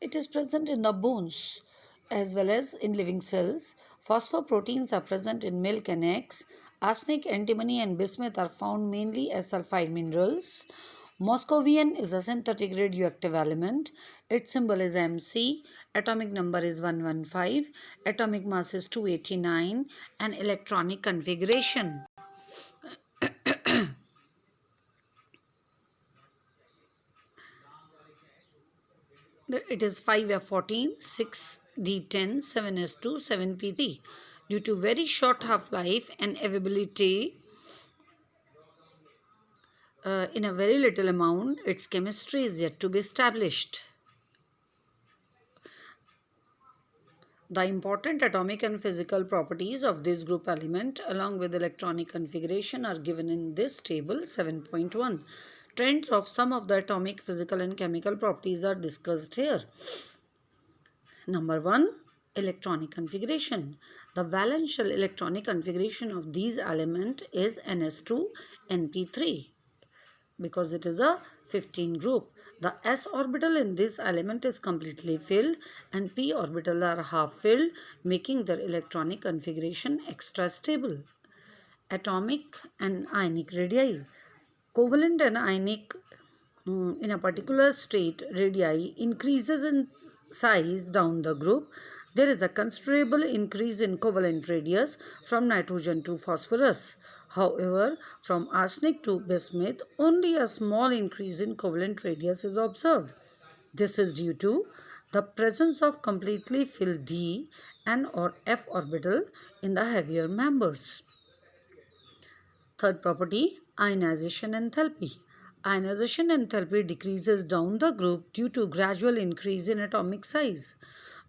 It is present in the bones as well as in living cells. Phosphoproteins are present in milk and eggs. Arsenic, antimony, and bismuth are found mainly as sulfide minerals. Moscovian is a synthetic radioactive element. Its symbol is Mc. Atomic number is 115. Atomic mass is 289. And electronic configuration. It is 5F14, 6D10, 7S2, 7P3. Due to very short half-life and availability in a very little amount, its chemistry is yet to be established. The important atomic and physical properties of this group element along with electronic configuration are given in this table 7.1. Trends of some of the atomic, physical and chemical properties are discussed here. Number 1. Electronic configuration. The valence shell electronic configuration of these elements is Ns2 Np3 because it is a 15 group. The s orbital in this element is completely filled and p orbital are half filled, making their electronic configuration extra stable. Atomic and ionic radii. Covalent and ionic in a particular state radii increases in size down the group. There is a considerable increase in covalent radius from nitrogen to phosphorus. However, from arsenic to bismuth, only a small increase in covalent radius is observed. This is due to the presence of completely filled d and or f orbital in the heavier members. Third property, ionization enthalpy. Ionization enthalpy decreases down the group due to gradual increase in atomic size.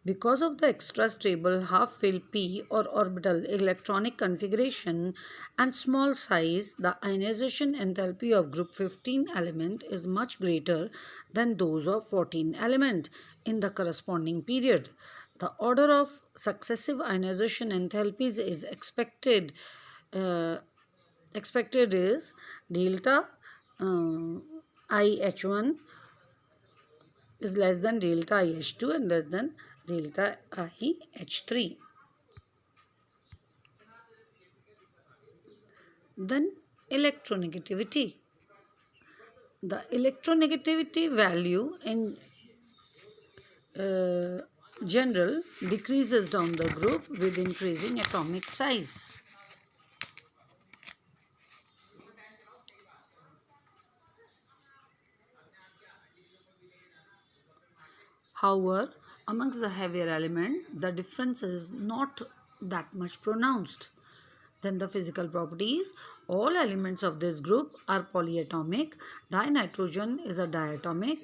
Because of the extra stable half-filled p or orbital electronic configuration and small size, the ionization enthalpy of group 15 element is much greater than those of 14 element in the corresponding period. The order of successive ionization enthalpies is expected is delta IH1 is less than delta IH2 and less than delta IH3. Then electronegativity. The electronegativity value in general decreases down the group with increasing atomic size. However, amongst the heavier element, the difference is not that much pronounced. Then the physical properties. All elements of this group are polyatomic. Dinitrogen is a diatomic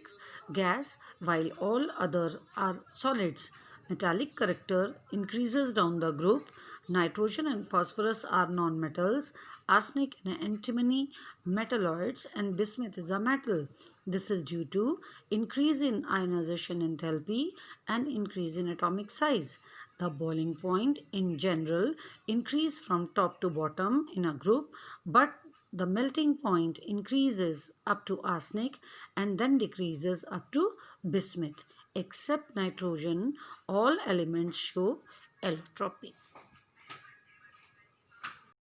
gas while all other are solids. Metallic character increases down the group. Nitrogen and phosphorus are nonmetals. Arsenic and antimony metalloids and bismuth is a metal. This is due to increase in ionization enthalpy and increase in atomic size. The boiling point in general increase from top to bottom in a group, but the melting point increases up to arsenic and then decreases up to bismuth. Except nitrogen, all elements show allotropy.